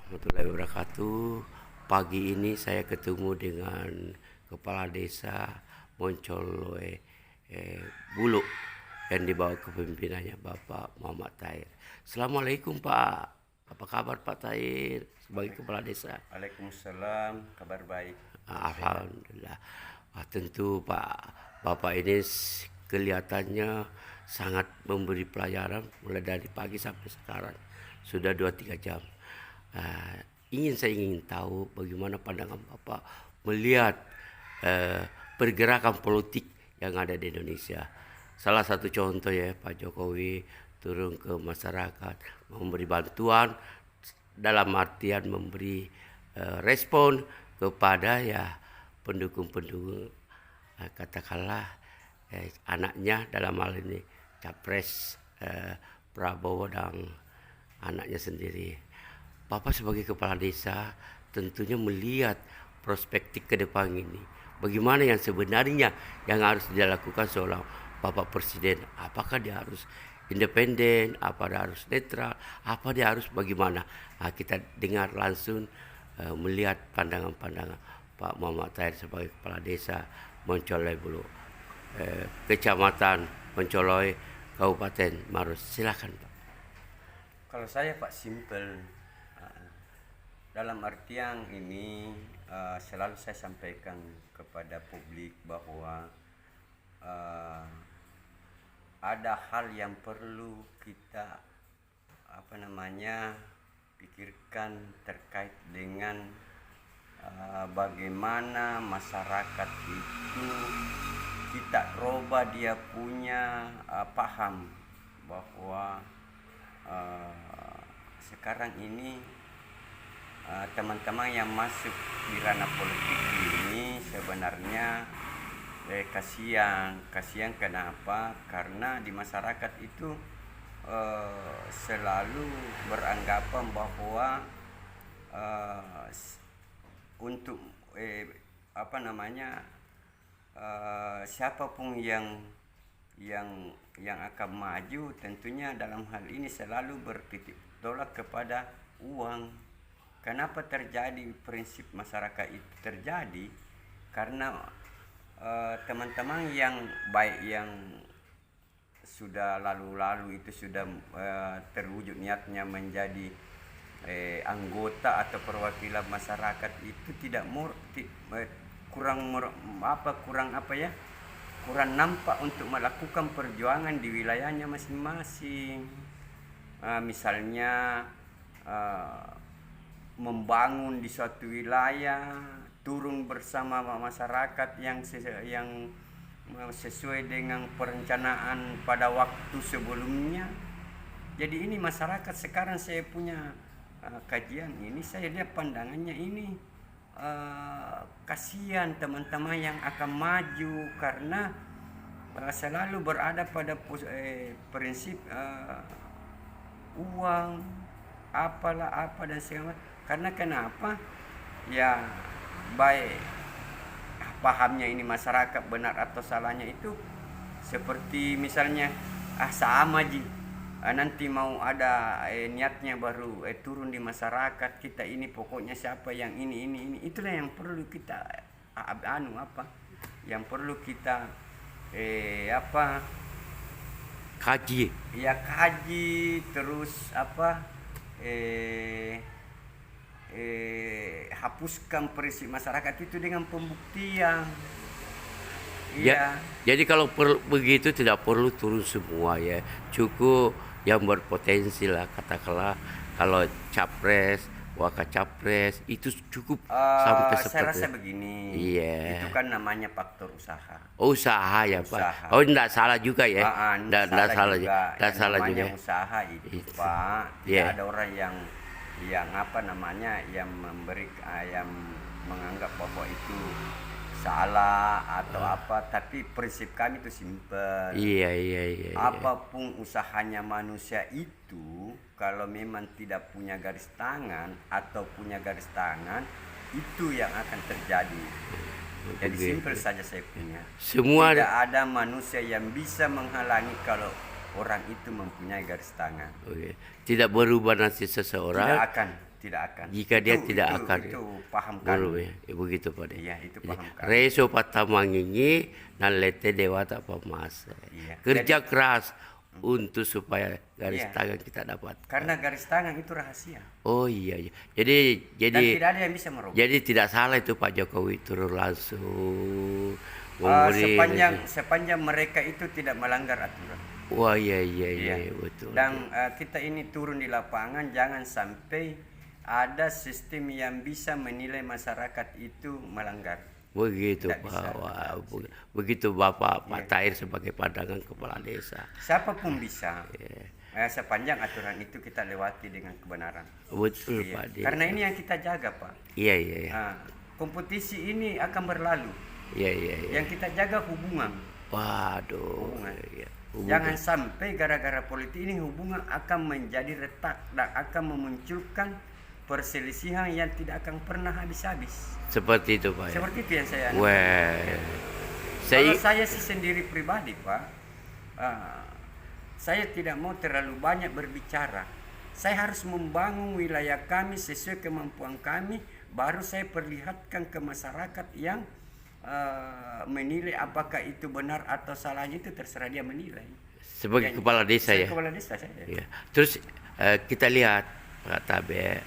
warahmatullahi wabarakatuh. Pagi ini saya ketemu dengan Kepala Desa Moncoloy Bulu yang dibawa kepemimpinannya Bapak Muhammad Tahir. Assalamualaikum Pak. Apa kabar Pak Tahir sebagai Kepala Desa? Waalaikumsalam, kabar baik. Alhamdulillah. Tentu Pak, Bapak ini kelihatannya sangat memberi pelajaran mulai dari pagi sampai sekarang. Sudah 2-3 jam. Saya ingin tahu bagaimana pandangan Bapak melihat pergerakan politik yang ada di Indonesia. Salah satu contoh ya, Pak Jokowi turun ke masyarakat memberi bantuan dalam artian memberi respon kepada ya pendukung-pendukung katakanlah anaknya, dalam hal ini Capres Prabowo dan anaknya sendiri. Bapak sebagai kepala desa tentunya melihat perspektif ke depan ini. Bagaimana yang sebenarnya yang harus dilakukan seorang Bapak Presiden? Apakah dia harus independen, apa dia harus netral, apa dia harus bagaimana? Kita dengar langsung melihat pandangan-pandangan Pak Muhammad Tahir sebagai kepala desa Moncoloy Bulu, Kecamatan Moncoloy, Kabupaten Maros. Silakan Pak. Kalau saya Pak simpel, dalam artian ini selalu saya sampaikan kepada publik bahwa ada hal yang perlu kita pikirkan terkait dengan bagaimana masyarakat itu kita roba dia punya paham bahwa sekarang ini teman-teman yang masuk di ranah politik ini sebenarnya kasihan kenapa? Karena di masyarakat itu selalu beranggapan bahwa untuk siapapun yang akan maju tentunya dalam hal ini selalu bertitik tolak kepada uang. Kenapa terjadi prinsip masyarakat itu terjadi? Karena teman-teman yang baik yang sudah lalu-lalu itu sudah terwujud niatnya menjadi anggota atau perwakilan masyarakat itu kurang nampak untuk melakukan perjuangan di wilayahnya masing-masing. Misalnya membangun di suatu wilayah, turun bersama masyarakat yang sesuai dengan perencanaan pada waktu sebelumnya. Jadi ini masyarakat sekarang saya punya kajian ini, saya lihat pandangannya ini kasihan teman-teman yang akan maju karena selalu berada pada prinsip uang apa dan segala. Karena kenapa? Ya baik pahamnya ini masyarakat benar atau salahnya itu seperti misalnya sama ji nanti mau ada niatnya baru turun di masyarakat kita ini pokoknya siapa yang ini itulah yang perlu kita yang perlu kita Kaji terus hapuskan prinsip masyarakat itu dengan pembuktian. ya. Jadi kalau begitu tidak perlu turun semua ya, cukup yang berpotensi lah, katakanlah kalau capres, wakil capres itu cukup sampai seperti. Saya rasa begini, itu kan namanya faktor usaha. Usaha ya Pak. Tidak salah juga ya. Tidak salah juga. Usaha itu Pak. Tidak ada orang yang yang menganggap bahwa itu salah atau apa, tapi prinsip kami itu simpel. Iya. Apapun usahanya manusia itu, kalau memang tidak punya garis tangan atau punya garis tangan, itu yang akan terjadi. Jadi simpel saja saya punya. Tidak ada manusia yang bisa menghalangi kalau orang itu mempunyai garis tangan. Tidak berubah nasib seseorang. Tidak akan. tidak akan. Jika dia tidak akan. Itu paham Belum kami. ya, begitu Pak De. Iya, itu paham kami. Reso patamangingi nan lete dewata pamase. Iya. Kerja keras untuk supaya garis Iya. tangan kita dapat. Karena garis tangan itu rahasia. Oh iya iya. Jadi Dan tidak ada yang bisa merubah. jadi tidak salah itu Pak Jokowi turun langsung memberi. Sepanjang mereka itu tidak melanggar aturan. Wah iya iya Iya. iya betul. Dan kita ini turun di lapangan, jangan sampai ada sistem yang bisa menilai masyarakat itu melanggar. Begitu Tidak Pak. bisa, Wah, tidak bisa. begitu Bapak Pak Iya. Tahir sebagai pandangan kepala desa. Siapapun bisa. Iya. Sepanjang aturan itu kita lewati dengan kebenaran. Betul Iya. Pak De. Karena ini yang kita jaga, Pak. Iya iya iya. Kompetisi ini akan berlalu. Iya iya iya. Yang kita jaga hubungan. Waduh. Hubungan. Iya. Jangan sampai gara-gara politik ini hubungan akan menjadi retak dan akan memunculkan perselisihan yang tidak akan pernah habis-habis. Seperti itu Pak. Ya? Seperti itu yang saya Wah. Kalau saya sih sendiri pribadi, Pak, saya tidak mau terlalu banyak berbicara. Saya harus membangun wilayah kami sesuai kemampuan kami, baru saya perlihatkan ke masyarakat yang menilai apakah itu benar atau salahnya itu terserah dia menilai. Sebagai kepala desa ya. Kepala desa saya. Ya. Terus kita lihat Pak Tabe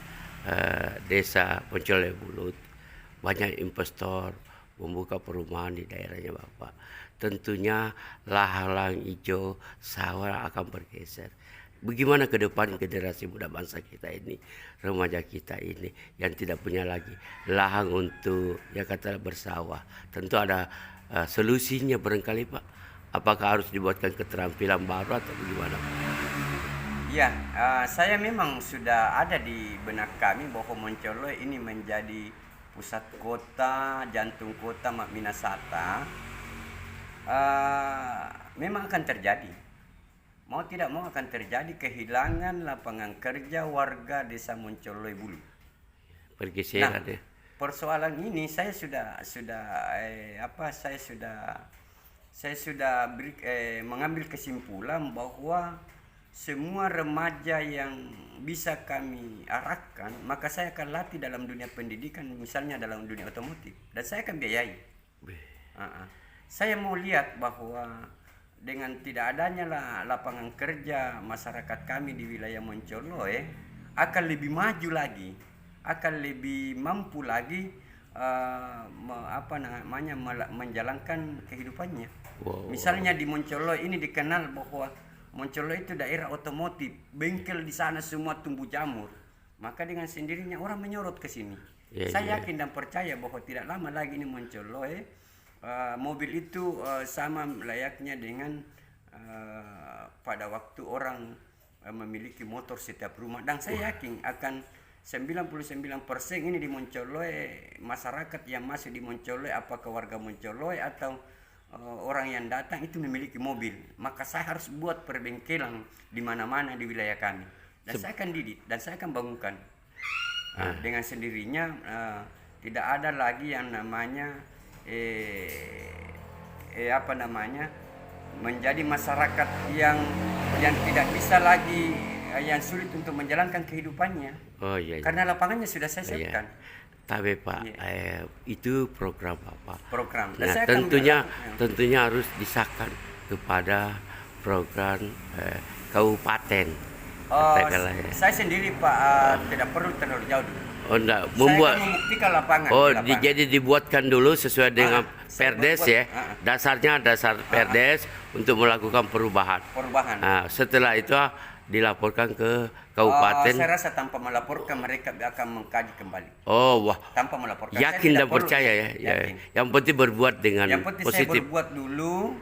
desa Poncole Bulut banyak investor membuka perumahan di daerahnya Bapak. Tentunya lahan hijau sawah akan bergeser. Bagaimana ke depan generasi muda bangsa kita ini, remaja kita ini yang tidak punya lagi lahan untuk ya kata bersawah. Tentu ada solusinya barangkali Pak. Apakah harus dibuatkan keterampilan baru atau bagaimana? Ya, saya memang sudah ada di benak kami bahwa Moncolo ini menjadi pusat kota, jantung kota Minasata. Memang akan terjadi. Mau tidak mau akan terjadi kehilangan lapangan kerja warga desa Moncolo Bulu. Pergeseran ya. Persoalan ini saya sudah mengambil kesimpulan bahwa semua remaja yang bisa kami arahkan, maka saya akan latih dalam dunia pendidikan, misalnya dalam dunia otomotif, dan saya akan biayai. Saya mau lihat bahwa dengan tidak adanya lapangan kerja masyarakat kami di wilayah Moncolo akan lebih maju lagi, akan lebih mampu lagi menjalankan kehidupannya. Wow. Misalnya di Moncolo ini dikenal bahwa Moncolo itu daerah otomotif, bengkel di sana semua tumbuh jamur. Maka dengan sendirinya orang menyorot ke sini. Saya yakin dan percaya bahwa tidak lama lagi ini Moncolo mobil itu sama layaknya dengan pada waktu orang memiliki motor setiap rumah. Dan saya yakin akan 99% ini di Moncolo masyarakat yang masih di Moncolo, apakah warga Moncolo atau orang yang datang itu memiliki mobil, maka saya harus buat perbengkelan di mana-mana di wilayah kami, dan saya akan didik dan saya akan bangunkan. Dengan sendirinya tidak ada lagi yang namanya menjadi masyarakat yang tidak bisa lagi, yang sulit untuk menjalankan kehidupannya. Oh iya. Karena lapangannya sudah saya siapkan. Tapi Pak, itu program Bapak. Program. Nah, tentunya harus disahkan kepada program kabupaten. Saya sendiri Pak tidak perlu terlalu jauh dulu. Oh enggak, Saya akan membuktikan lapangan. Jadi dibuatkan dulu sesuai dengan Perdes ya. Dasarnya dasar Perdes untuk melakukan perubahan. Nah, setelah itu dilaporkan ke kabupaten. Saya rasa tanpa melaporkan mereka akan mengkaji kembali. Oh wah. Tanpa melaporkan. Yakin dan percaya ya. Yakin. Yang penting berbuat dengan yang penting positif. Saya berbuat dulu.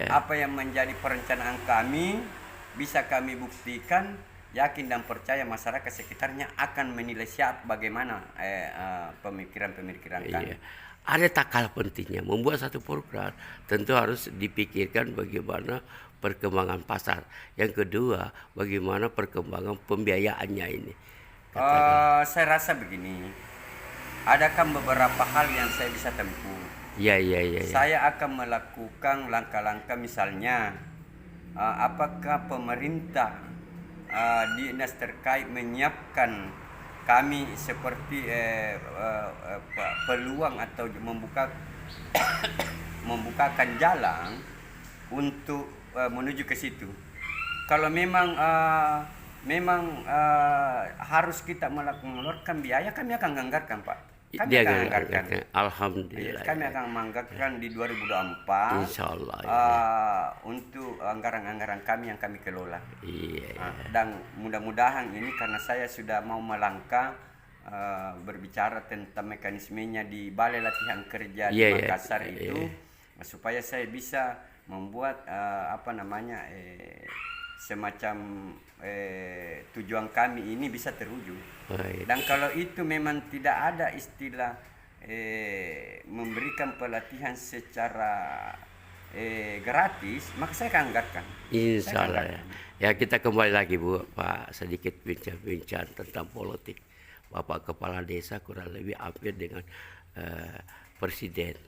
Apa yang menjadi perencanaan kami bisa kami buktikan. Yakin dan percaya masyarakat sekitarnya akan menilai siap bagaimana pemikiran-pemikiran kami. Ada tak kalah pentingnya membuat satu program, tentu harus dipikirkan bagaimana perkembangan pasar. Yang kedua, bagaimana perkembangan pembiayaannya ini. Saya rasa begini, ada kan beberapa hal yang saya bisa tempuh. Iya. Saya akan melakukan langkah-langkah, misalnya apakah pemerintah dinas terkait menyiapkan kami seperti peluang atau membukakan jalan untuk menuju ke situ. Kalau memang harus kita mengeluarkan biaya, kami akan anggarkan, Pak. Kami Dia akan akan anggarkan. Alhamdulillah. Kami akan menganggarkan di 2024. Insyaallah. Untuk anggaran-anggaran kami yang kami kelola. Iya. Dan mudah-mudahan ini karena saya sudah mau melangkah berbicara tentang mekanismenya di Balai Latihan Kerja di Makassar itu, supaya saya bisa membuat semacam tujuan kami ini bisa terwujud. Dan kalau itu memang tidak ada istilah memberikan pelatihan secara gratis, maka saya akan anggarkan. Insya Allah ya. Ya, kita kembali lagi Bu, Pak, sedikit bincang-bincang tentang politik. Bapak Kepala Desa kurang lebih hampir dengan Presiden.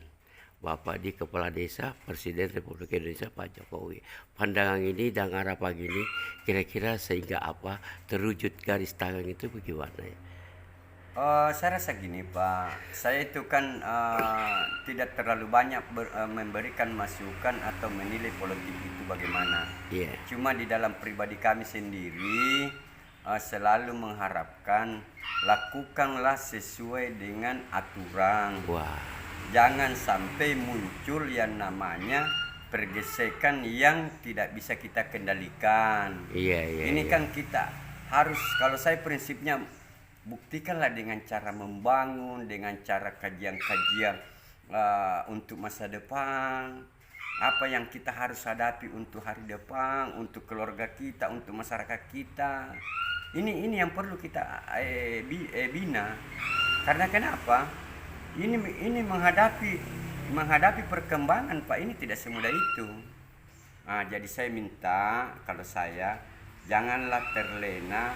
Bapak di Kepala Desa, Presiden Republik Indonesia Pak Jokowi. Pandangan ini dan harapan ini kira-kira sehingga apa terwujud garis tangan itu bagaimana ya? Saya rasa gini Pak, saya itu kan tidak terlalu banyak memberikan masukan atau menilai politik itu bagaimana. Cuma di dalam pribadi kami sendiri selalu mengharapkan lakukanlah sesuai dengan aturan. Jangan sampai muncul yang namanya pergesekan yang tidak bisa kita kendalikan. Ini kan kita harus, kalau saya prinsipnya buktikanlah dengan cara membangun, dengan cara kajian-kajian untuk masa depan, apa yang kita harus hadapi untuk hari depan, untuk keluarga kita, untuk masyarakat kita. Ini yang perlu kita bina. Karena kenapa? Ini menghadapi perkembangan Pak, ini tidak semudah itu. Jadi saya minta, kalau saya janganlah terlena,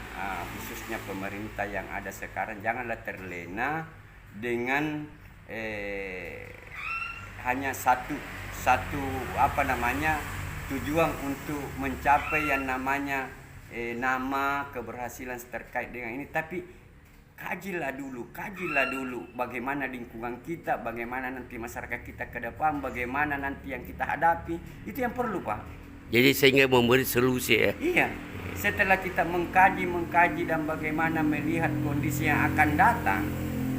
khususnya pemerintah yang ada sekarang, janganlah terlena dengan hanya satu tujuan untuk mencapai yang namanya nama keberhasilan terkait dengan ini, tapi kajilah dulu bagaimana lingkungan kita, bagaimana nanti masyarakat kita ke depan, bagaimana nanti yang kita hadapi, itu yang perlu Pak. Jadi sehingga memberi solusi ya. Iya. Setelah kita mengkaji dan bagaimana melihat kondisi yang akan datang,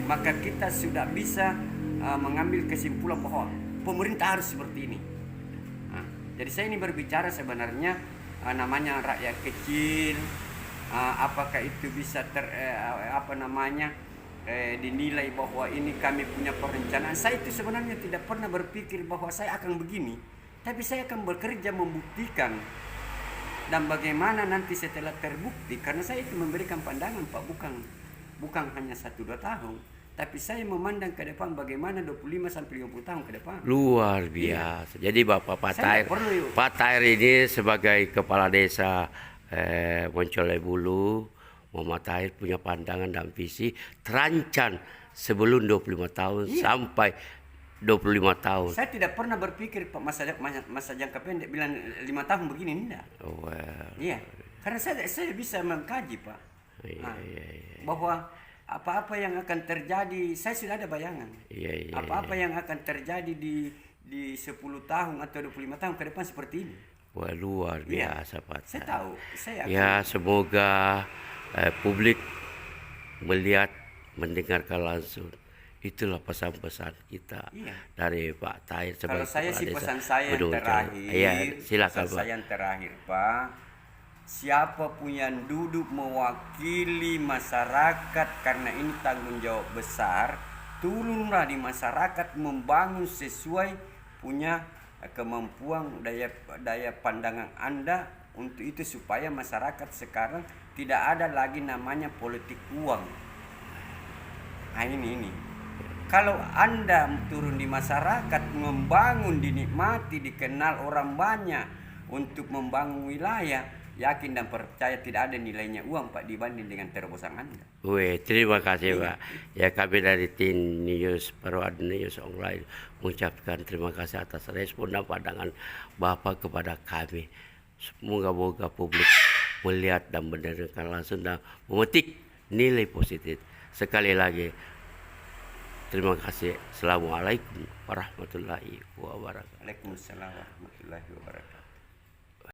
maka kita sudah bisa mengambil kesimpulan bahwa pemerintah harus seperti ini. Jadi saya ini berbicara sebenarnya namanya rakyat kecil, apakah itu bisa dinilai bahwa ini kami punya perencanaan. Saya itu sebenarnya tidak pernah berpikir bahwa saya akan begini, tapi saya akan bekerja membuktikan. Dan bagaimana nanti setelah terbukti, karena saya itu memberikan pandangan Pak, bukan hanya 1-2 tahun, tapi saya memandang ke depan bagaimana 25-50 tahun ke depan. Luar biasa. Jadi Bapak Pak Tahir ini sebagai Kepala Desa Moncole Bulu, Muhammad Tahir punya pandangan dan visi terancam sebelum 25 tahun sampai 25 tahun. Saya tidak pernah berpikir Pak masa jangka pendek bilang 5 tahun begini, enggak. Iya, karena saya bisa mengkaji Pak. Bahwa apa-apa yang akan terjadi, saya sudah ada bayangan. Apa-apa yang akan terjadi di 10 tahun atau 25 tahun ke depan seperti ini. Wah, luar biasa Pak. Saya tahu. Semoga publik melihat, mendengarkan langsung. Itulah pesan-pesan kita dari Pak Tahir sebagai Kalau saya sih pesan saya yang terakhir, Pak, siapapun yang duduk mewakili masyarakat, karena ini tanggung jawab besar, turunlah di masyarakat membangun sesuai punya kemampuan daya pandangan Anda untuk itu, supaya masyarakat sekarang tidak ada lagi namanya politik uang. Ini. Kalau Anda turun di masyarakat, membangun, dinikmati, dikenal orang banyak untuk membangun wilayah, yakin dan percaya tidak ada nilainya uang Pak dibanding dengan terobosan Anda. Terima kasih Pak. Ya, kami dari tim News Perwad News Online mengucapkan terima kasih atas respon dan pandangan Bapak kepada kami. Semoga publik melihat dan mendengarkan langsung dan memetik nilai positif. Sekali lagi, terima kasih. Assalamualaikum warahmatullahi wabarakatuh. Waalaikumsalam warahmatullahi wabarakatuh.